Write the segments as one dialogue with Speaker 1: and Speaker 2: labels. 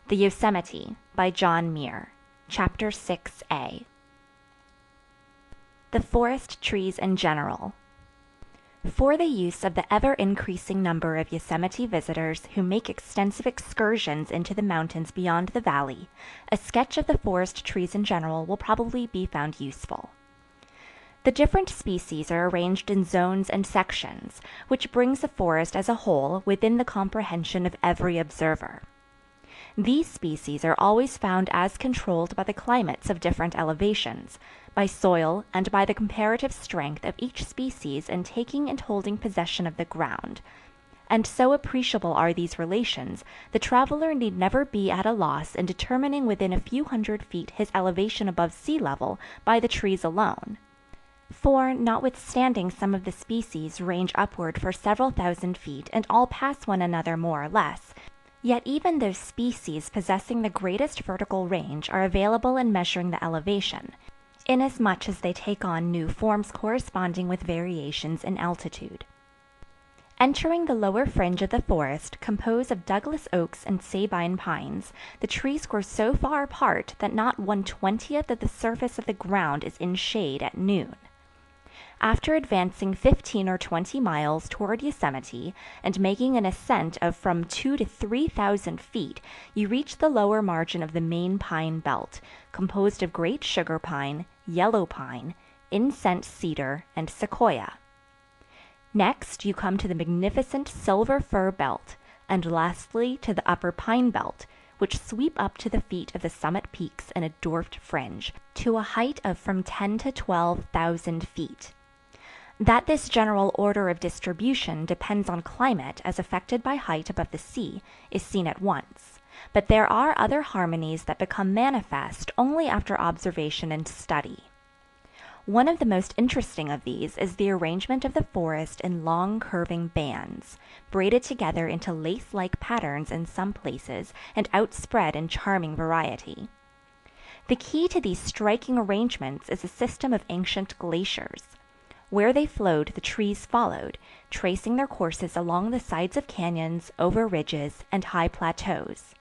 Speaker 1: The Yosemite by John Muir. Chapter 6a. The Forest Trees in General. For the use of the ever-increasing number of Yosemite visitors who make extensive excursions into the mountains beyond the valley, a sketch of the forest trees in general will probably be found useful. The different species are arranged in zones and sections, which brings the forest as a whole within the comprehension of every observer. These species are always found as controlled by the climates of different elevations, by soil, and by the comparative strength of each species in taking and holding possession of the ground. And so appreciable are these relations, the traveler need never be at a loss in determining within a few hundred feet his elevation above sea level by the trees alone. For, notwithstanding some of the species range upward for several thousand feet and all pass one another more or less, yet even those species possessing the greatest vertical range are available in measuring the elevation, inasmuch as they take on new forms corresponding with variations in altitude. Entering the lower fringe of the forest, composed of Douglas oaks and Sabine pines, the trees grow so far apart that not 1/20th of the surface of the ground is in shade at noon. After advancing 15 or 20 miles toward Yosemite, and making an ascent of from 2,000 to 3,000 feet, you reach the lower margin of the main pine belt, composed of great sugar pine, yellow pine, incense cedar, and sequoia. Next you come to the magnificent silver fir belt, and lastly to the upper pine belt, which sweep up to the feet of the summit peaks in a dwarfed fringe, to a height of from 10,000 to 12,000 feet. That this general order of distribution depends on climate as affected by height above the sea is seen at once, but there are other harmonies that become manifest only after observation and study. One of the most interesting of these is the arrangement of the forest in long curving bands, braided together into lace-like patterns in some places and outspread in charming variety. The key to these striking arrangements is a system of ancient glaciers. Where they flowed the trees followed, tracing their courses along the sides of canyons, over ridges, and high plateaus.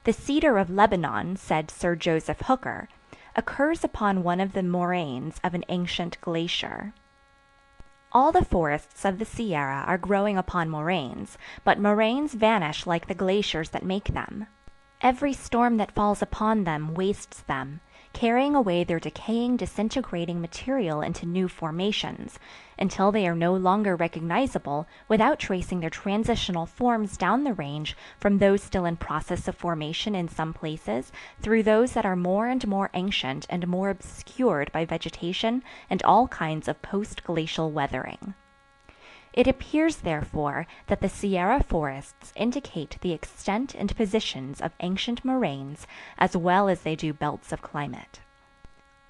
Speaker 1: The cedar of Lebanon, said Sir Joseph Hooker, occurs upon one of the moraines of an ancient glacier. All the forests of the Sierra are growing upon moraines, but moraines vanish like the glaciers that make them. Every storm that falls upon them wastes them, carrying away their decaying, disintegrating material into new formations, until they are no longer recognizable without tracing their transitional forms down the range from those still in process of formation in some places, through those that are more and more ancient and more obscured by vegetation and all kinds of post-glacial weathering. It appears, therefore, that the Sierra forests indicate the extent and positions of ancient moraines as well as they do belts of climate.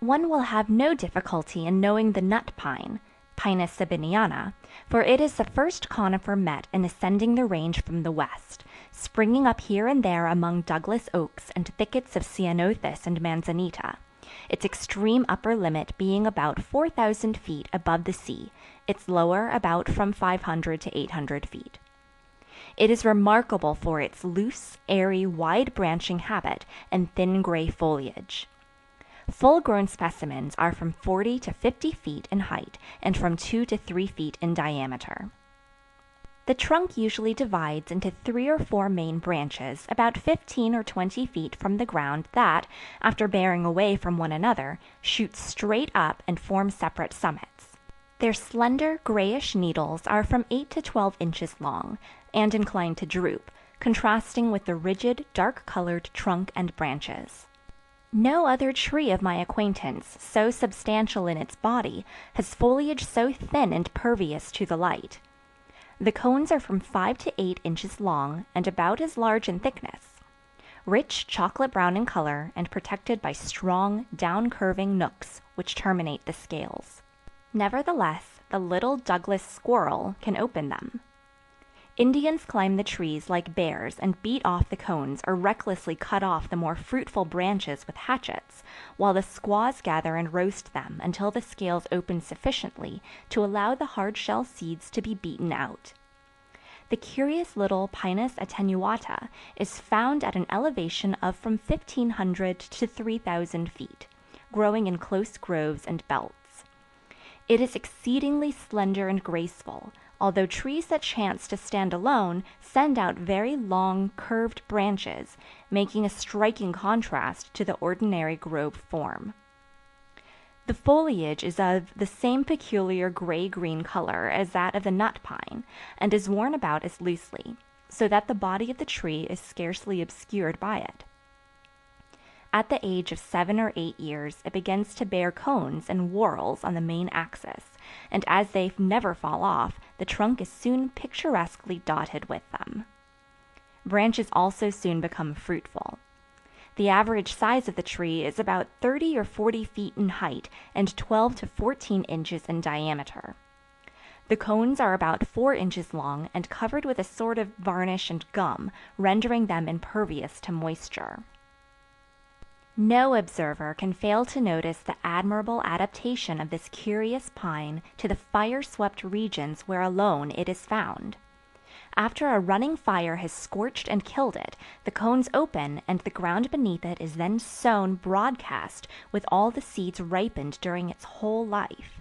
Speaker 1: One will have no difficulty in knowing the nut pine, Pinus sabiniana, for it is the first conifer met in ascending the range from the west, springing up here and there among Douglas oaks and thickets of ceanothus and manzanita, its extreme upper limit being about 4,000 feet above the sea, its lower about from 500 to 800 feet. It is remarkable for its loose, airy, wide-branching habit and thin gray foliage. Full-grown specimens are from 40 to 50 feet in height and from 2 to 3 feet in diameter. The trunk usually divides into 3 or 4 main branches about 15 or 20 feet from the ground that, after bearing away from one another, shoot straight up and form separate summits. Their slender, grayish needles are from 8 to 12 inches long, and inclined to droop, contrasting with the rigid, dark-colored trunk and branches. No other tree of my acquaintance, so substantial in its body, has foliage so thin and pervious to the light. The cones are from 5 to 8 inches long, and about as large in thickness. Rich chocolate brown in color, and protected by strong, down-curving nooks, which terminate the scales. Nevertheless, the little Douglas squirrel can open them. Indians climb the trees like bears and beat off the cones or recklessly cut off the more fruitful branches with hatchets, while the squaws gather and roast them until the scales open sufficiently to allow the hard-shell seeds to be beaten out. The curious little Pinus attenuata is found at an elevation of from 1,500 to 3,000 feet, growing in close groves and belts. It is exceedingly slender and graceful, although trees that chance to stand alone send out very long, curved branches, making a striking contrast to the ordinary grove form. The foliage is of the same peculiar gray-green color as that of the nut pine, and is worn about as loosely, so that the body of the tree is scarcely obscured by it. At the age of 7 or 8 years it begins to bear cones and whorls on the main axis, and as they never fall off, the trunk is soon picturesquely dotted with them. Branches also soon become fruitful. The average size of the tree is about 30 or 40 feet in height and 12 to 14 inches in diameter. The cones are about 4 inches long and covered with a sort of varnish and gum, rendering them impervious to moisture. No observer can fail to notice the admirable adaptation of this curious pine to the fire-swept regions where alone it is found. After a running fire has scorched and killed it, the cones open and the ground beneath it is then sown broadcast with all the seeds ripened during its whole life.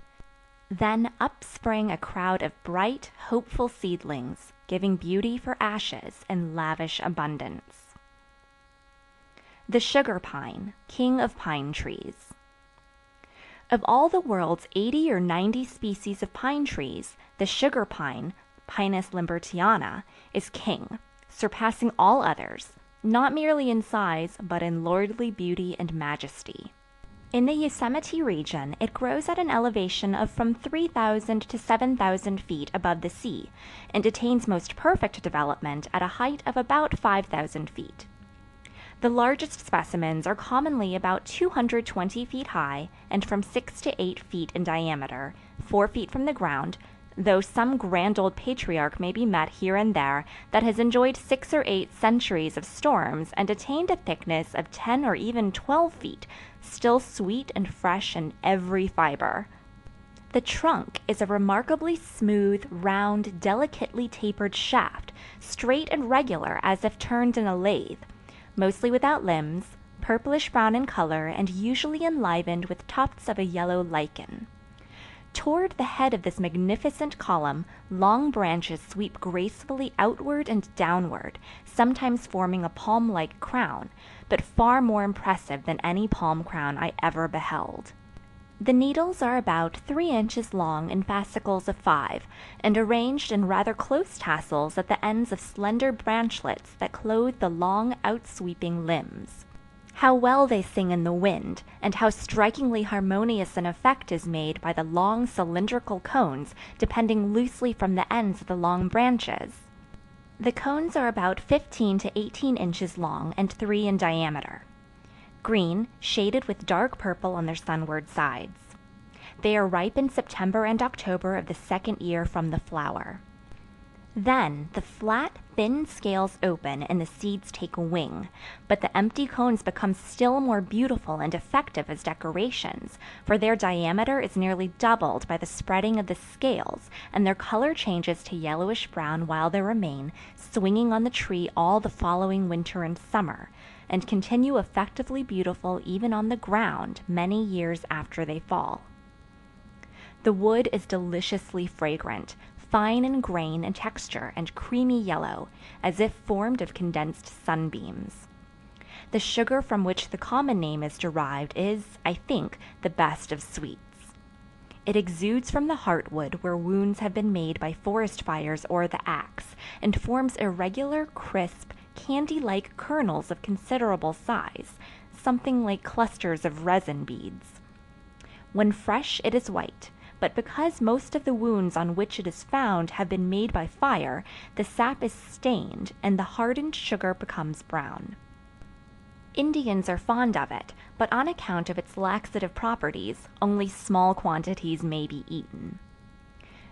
Speaker 1: Then up spring a crowd of bright, hopeful seedlings, giving beauty for ashes and lavish abundance. The sugar pine, king of pine trees. Of all the world's 80 or 90 species of pine trees, the sugar pine, Pinus lambertiana, is king, surpassing all others, not merely in size, but in lordly beauty and majesty. In the Yosemite region, it grows at an elevation of from 3,000 to 7,000 feet above the sea, and attains most perfect development at a height of about 5,000 feet. The largest specimens are commonly about 220 feet high and from 6 to 8 feet in diameter, 4 feet from the ground, though some grand old patriarch may be met here and there that has enjoyed 6 or 8 centuries of storms and attained a thickness of 10 or even 12 feet, still sweet and fresh in every fiber. The trunk is a remarkably smooth, round, delicately tapered shaft, straight and regular as if turned in a lathe, mostly without limbs, purplish-brown in color and usually enlivened with tufts of a yellow lichen. Toward the head of this magnificent column, long branches sweep gracefully outward and downward, sometimes forming a palm-like crown, but far more impressive than any palm crown I ever beheld. The needles are about 3 inches long in fascicles of 5, and arranged in rather close tassels at the ends of slender branchlets that clothe the long, outsweeping limbs. How well they sing in the wind, and how strikingly harmonious an effect is made by the long cylindrical cones depending loosely from the ends of the long branches. The cones are about 15 to 18 inches long and 3 in diameter. Green, shaded with dark purple on their sunward sides. They are ripe in September and October of the second year from the flower. Then the flat, thin scales open and the seeds take wing, but the empty cones become still more beautiful and effective as decorations, for their diameter is nearly doubled by the spreading of the scales, and their color changes to yellowish-brown while they remain, swinging on the tree all the following winter and summer, and continue effectively beautiful even on the ground many years after they fall. The wood is deliciously fragrant, fine in grain and texture and creamy yellow, as if formed of condensed sunbeams. The sugar from which the common name is derived is, I think, the best of sweets. It exudes from the heartwood where wounds have been made by forest fires or the axe, and forms irregular, crisp, candy-like kernels of considerable size, something like clusters of resin beads. When fresh it is white, but because most of the wounds on which it is found have been made by fire, the sap is stained and the hardened sugar becomes brown. Indians are fond of it, but on account of its laxative properties, only small quantities may be eaten.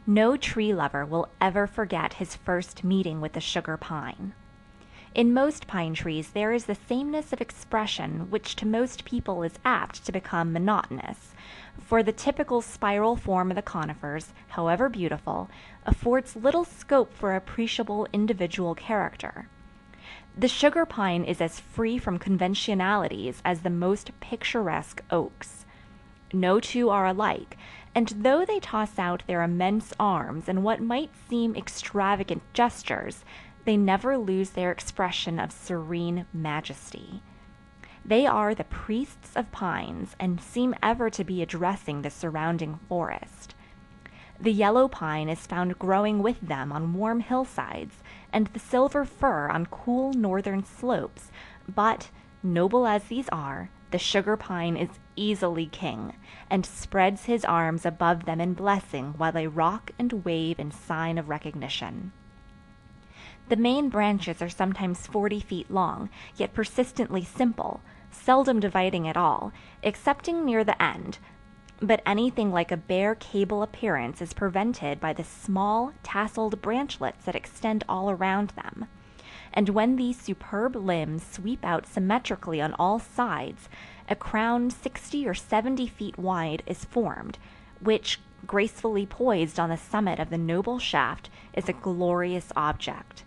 Speaker 1: No tree lover will ever forget his first meeting with the sugar pine. In most pine trees there is the sameness of expression which to most people is apt to become monotonous, for the typical spiral form of the conifers, however beautiful, affords little scope for appreciable individual character. The sugar pine is as free from conventionalities as the most picturesque oaks. No two are alike, and though they toss out their immense arms in what might seem extravagant gestures, they never lose their expression of serene majesty. They are the priests of pines and seem ever to be addressing the surrounding forest. The yellow pine is found growing with them on warm hillsides, and the silver fir on cool northern slopes, but, noble as these are, the sugar pine is easily king, and spreads his arms above them in blessing while they rock and wave in sign of recognition. The main branches are sometimes 40 feet long, yet persistently simple, seldom dividing at all, excepting near the end, but anything like a bare cable appearance is prevented by the small, tasseled branchlets that extend all around them. And when these superb limbs sweep out symmetrically on all sides, a crown 60 or 70 feet wide is formed, which, gracefully poised on the summit of the noble shaft, is a glorious object.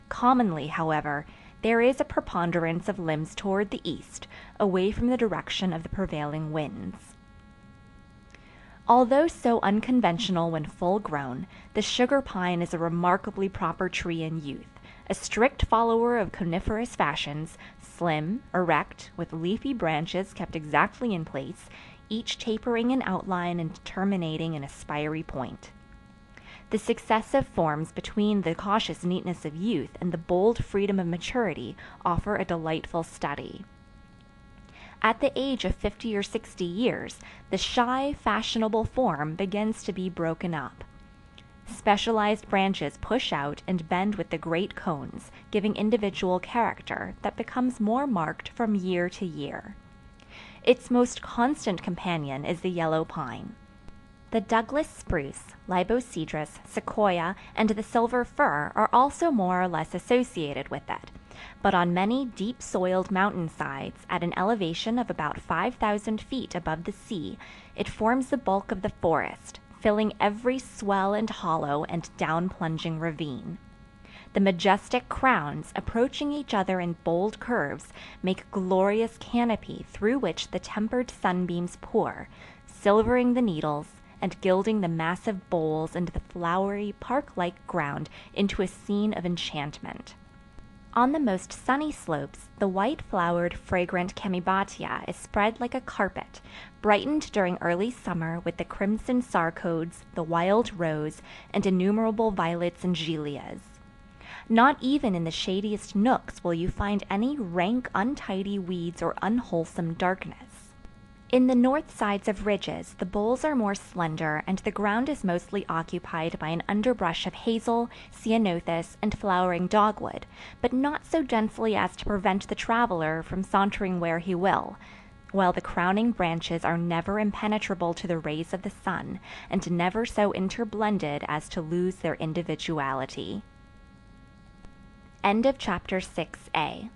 Speaker 1: Commonly, however, there is a preponderance of limbs toward the east, away from the direction of the prevailing winds. Although so unconventional when full grown, the sugar pine is a remarkably proper tree in youth, a strict follower of coniferous fashions, slim, erect, with leafy branches kept exactly in place, each tapering in outline and terminating in a spiry point. The successive forms between the cautious neatness of youth and the bold freedom of maturity offer a delightful study. At the age of 50 or 60 years, the shy, fashionable form begins to be broken up. Specialized branches push out and bend with the great cones, giving individual character that becomes more marked from year to year. Its most constant companion is the yellow pine. The Douglas spruce, libocedrus, sequoia, and the silver fir are also more or less associated with it, but on many deep-soiled mountainsides at an elevation of about 5,000 feet above the sea, it forms the bulk of the forest, filling every swell and hollow and down-plunging ravine. The majestic crowns, approaching each other in bold curves, make a glorious canopy through which the tempered sunbeams pour, silvering the needles, and gilding the massive boles and the flowery, park-like ground into a scene of enchantment. On the most sunny slopes, the white-flowered, fragrant chamaebatia is spread like a carpet, brightened during early summer with the crimson sarcodes, the wild rose, and innumerable violets and gilias. Not even in the shadiest nooks will you find any rank, untidy weeds or unwholesome darkness. In the north sides of ridges, the boles are more slender, and the ground is mostly occupied by an underbrush of hazel, ceanothus, and flowering dogwood, but not so densely as to prevent the traveler from sauntering where he will, while the crowning branches are never impenetrable to the rays of the sun, and never so interblended as to lose their individuality. End of chapter 6a.